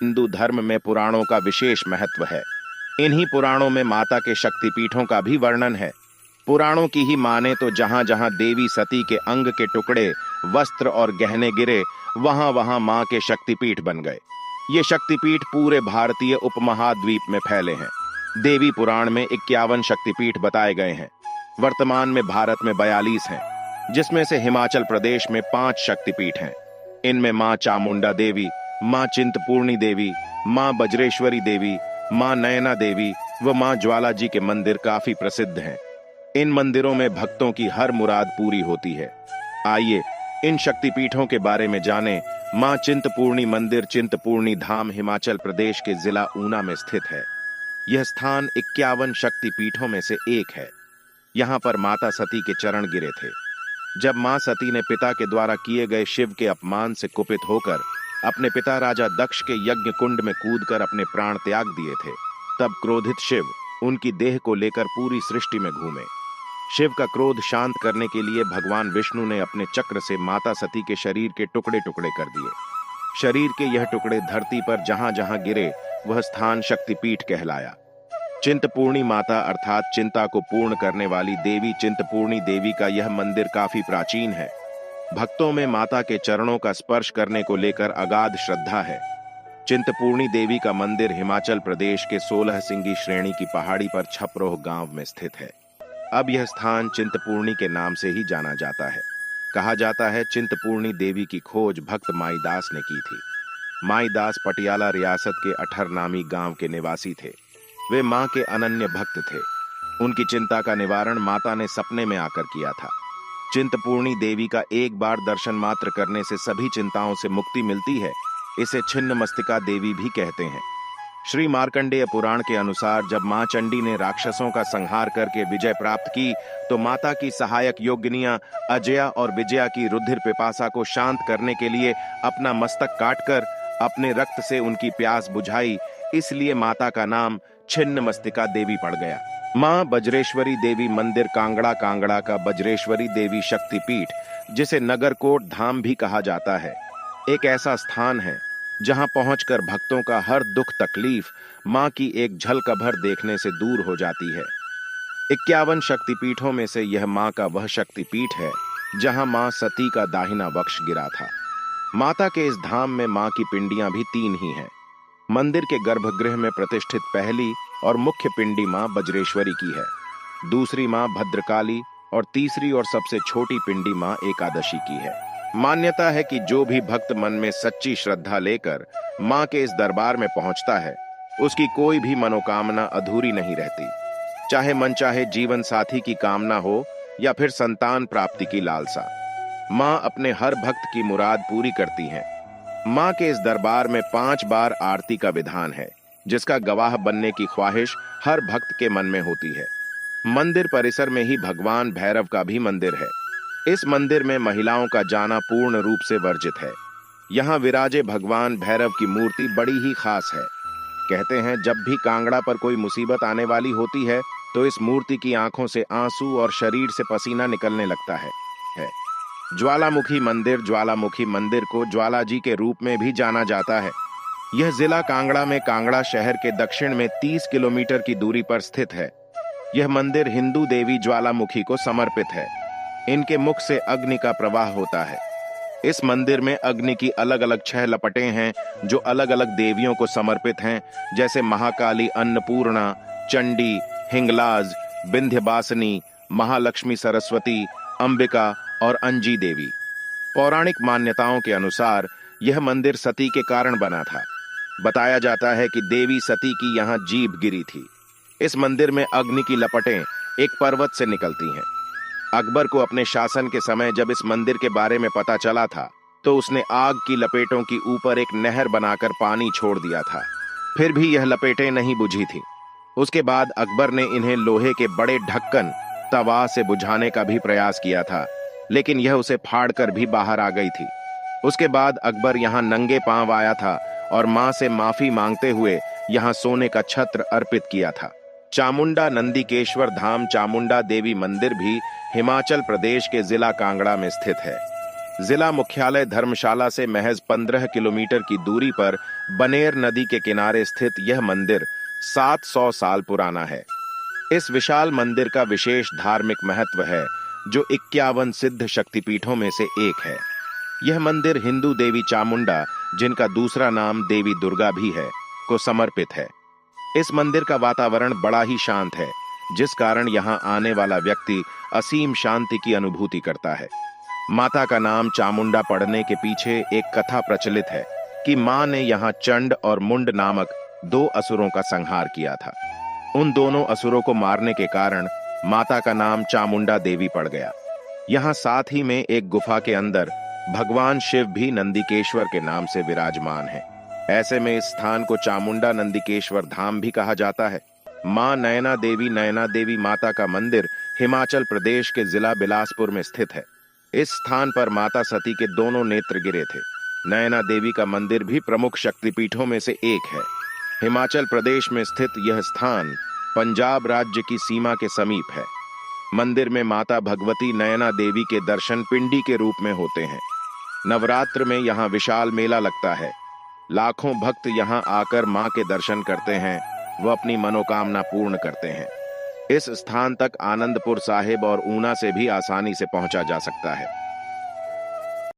हिंदू धर्म में पुराणों का विशेष महत्व है। इन्हीं पुराणों में माता के शक्तिपीठों का भी वर्णन है। पुराणों की ही माने तो जहां जहां देवी सती के अंग के टुकड़े, वस्त्र और गहने गिरे, वहां वहां मां के शक्तिपीठ बन गए। ये शक्तिपीठ पूरे भारतीय उपमहाद्वीप में फैले हैं। देवी पुराण में 51 शक्तिपीठ बताए गए हैं। वर्तमान में भारत में 42 हैं, जिसमें से हिमाचल प्रदेश में 5 शक्तिपीठ हैं। इनमें मां चामुंडा देवी, मां चिंतपूर्णी देवी, मां बज्रेश्वरी देवी, मां नयना देवी व मां ज्वाला जी के मंदिर काफी प्रसिद्ध हैं। इन मंदिरों में भक्तों की हर मुराद पूरी होती है। आइए इन शक्तिपीठों के बारे में जानें। मां चिंतपूर्णी मंदिर चिंतपूर्णी धाम हिमाचल प्रदेश के जिला ऊना में स्थित है। यह स्थान 51 शक्तिपीठों में से एक है। यहाँ पर माता सती के चरण गिरे थे। जब मां सती ने पिता के द्वारा किए गए शिव के अपमान से कुपित होकर अपने पिता राजा दक्ष के यज्ञ कुंड में कूदकर अपने प्राण त्याग दिए थे, तब क्रोधित शिव उनकी देह को लेकर पूरी सृष्टि में घूमे। शिव का क्रोध शांत करने के लिए भगवान विष्णु ने अपने चक्र से माता सती के शरीर के टुकड़े टुकड़े कर दिए। शरीर के यह टुकड़े धरती पर जहां जहां गिरे वह स्थान शक्तिपीठ कहलाया। चिंतपूर्णी माता अर्थात चिंता को पूर्ण करने वाली देवी चिंतपूर्णी देवी का यह मंदिर काफी प्राचीन है। भक्तों में माता के चरणों का स्पर्श करने को लेकर अगाध श्रद्धा है। चिंतपूर्णी देवी का मंदिर हिमाचल प्रदेश के 16 सिंगी श्रेणी की पहाड़ी पर छपरोह गांव में स्थित है। अब यह स्थान चिंतपूर्णी के नाम से ही जाना जाता है। कहा जाता है चिंतपूर्णी देवी की खोज भक्त माईदास ने की थी। माईदास पटियाला रियासत के अठर नामी गांव के निवासी थे। वे मां के अनन्य भक्त थे। उनकी चिंता का निवारण माता ने सपने में आकर किया था। चिंतपूर्णी देवी का एक बार दर्शन मात्र करने से सभी चिंताओं से मुक्ति मिलती है। इसे छिन्न मस्तिका देवी भी कहते हैं। श्री मार्कंडेय पुराण के अनुसार जब मां चंडी ने राक्षसों का संहार करके विजय प्राप्त की, तो माता की सहायक योगिनियां अजया और विजया की रुधिर पिपासा को शांत करने के लिए अपना मस्तक काटकर अपने रक्त से उनकी प्यास बुझाई। इसलिए माता का नाम छिन्न मस्तिका देवी पड़ गया। मां बज्रेश्वरी देवी मंदिर कांगड़ा का बज्रेश्वरी देवी शक्तिपीठ, जिसे नगरकोट धाम भी कहा जाता है, एक ऐसा स्थान है जहां पहुंचकर भक्तों का हर दुख तकलीफ मां की एक झलक भर देखने से दूर हो जाती है। 51 शक्तिपीठों में से यह मां का वह शक्तिपीठ है जहां मां सती का दाहिना वक्ष गिरा था। माता के इस धाम में मां की पिंडियां भी 3 ही हैं। मंदिर के गर्भगृह में प्रतिष्ठित पहली और मुख्य पिंडी मां बज्रेश्वरी की है, दूसरी मां भद्रकाली और तीसरी और सबसे छोटी पिंडी मां एकादशी की है। मान्यता है कि जो भी भक्त मन में सच्ची श्रद्धा लेकर मां के इस दरबार में पहुंचता है, उसकी कोई भी मनोकामना अधूरी नहीं रहती। चाहे मन चाहे जीवन साथी की कामना हो या फिर संतान प्राप्ति की लालसा, मां अपने हर भक्त की मुराद पूरी करती हैं। मां के इस दरबार में 5 बार आरती का विधान है, जिसका गवाह बनने की ख्वाहिश हर भक्त के मन में होती है। मंदिर परिसर में ही भगवान भैरव का भी मंदिर है। इस मंदिर में महिलाओं का जाना पूर्ण रूप से वर्जित है। यहाँ विराजे भगवान भैरव की मूर्ति बड़ी ही खास है। कहते हैं जब भी कांगड़ा पर कोई मुसीबत आने वाली होती है तो इस मूर्ति की आंखों से आंसू और शरीर से पसीना निकलने लगता है। ज्वालामुखी मंदिर को ज्वाला जी के रूप में भी जाना जाता है। यह जिला कांगड़ा में कांगड़ा शहर के दक्षिण में 30 किलोमीटर की दूरी पर स्थित है। यह मंदिर हिंदू देवी ज्वालामुखी को समर्पित है। इनके मुख से अग्नि का प्रवाह होता है। इस मंदिर में अग्नि की अलग अलग 6 लपटें हैं जो अलग अलग देवियों को समर्पित हैं, जैसे महाकाली, अन्नपूर्णा, चंडी, हिंगलाज, विंध्यवासिनी, महालक्ष्मी, सरस्वती, अंबिका और अंजी देवी। पौराणिक मान्यताओं के अनुसार यह मंदिर सती के कारण बना था। बताया जाता है कि देवी सती की यहाँ जीभ गिरी थी। इस मंदिर में अग्नि की लपटें एक पर्वत से निकलती हैं। अकबर को अपने शासन के समय जब इस मंदिर के बारे में पता चला था, तो उसने आग की लपेटों की ऊपर एक नहर बनाकर पानी छोड़ दिया था। फिर भी यह लपेटें नहीं बुझी थीं। उसके बाद अकबर ने इन्हें लोहे के बड़े ढक्कन तवा से बुझाने का भी प्रयास किया था, लेकिन यह उसे फाड़कर भी बाहर आ गई थी। उसके बाद अकबर यहाँ नंगे पांव आया था और मां से माफी मांगते हुए यहाँ सोने का छत्र अर्पित किया था। चामुंडा नंदीकेश्वर धाम चामुंडा देवी मंदिर भी हिमाचल प्रदेश के जिला कांगड़ा में स्थित है। जिला मुख्यालय धर्मशाला से महज 15 किलोमीटर की दूरी पर बनेर नदी के किनारे स्थित यह मंदिर 700 साल पुराना है। इस विशाल मंदिर का विशेष धार्मिक महत्व है, जो 51 सिद्ध शक्तिपीठों में से एक है। यह मंदिर हिंदू देवी चामुंडा, जिनका दूसरा नाम देवी दुर्गा भी है, को समर्पित है। इस मंदिर का वातावरण बड़ा ही शांत है, जिस कारण यहाँ आने वाला व्यक्ति असीम शांति की अनुभूति करता है। माता का नाम चामुंडा पड़ने के पीछे एक कथा प्रचलित है कि मां ने यहाँ चंड और मुंड नामक 2 असुरों का संहार किया था। उन दोनों असुरों को मारने के कारण माता का नाम चामुंडा देवी पड़ गया। यहाँ साथ ही में एक गुफा के अंदर भगवान शिव भी नंदिकेश्वर के नाम से विराजमान है। ऐसे में इस स्थान को चामुंडा नंदिकेश्वर धाम भी कहा जाता है। मां नयना देवी माता का मंदिर हिमाचल प्रदेश के जिला बिलासपुर में स्थित है। इस स्थान पर माता सती के दोनों नेत्र गिरे थे। नयना देवी का मंदिर भी प्रमुख शक्तिपीठों में से एक है। हिमाचल प्रदेश में स्थित यह स्थान पंजाब राज्य की सीमा के समीप है। मंदिर में माता भगवती नयना देवी के दर्शन पिंडी के रूप में होते हैं। नवरात्र में यहाँ विशाल मेला लगता है। लाखों भक्त यहाँ आकर मां के दर्शन करते हैं, वह अपनी मनोकामना पूर्ण करते हैं। इस स्थान तक आनंदपुर साहिब और ऊना से भी आसानी से पहुंचा जा सकता है।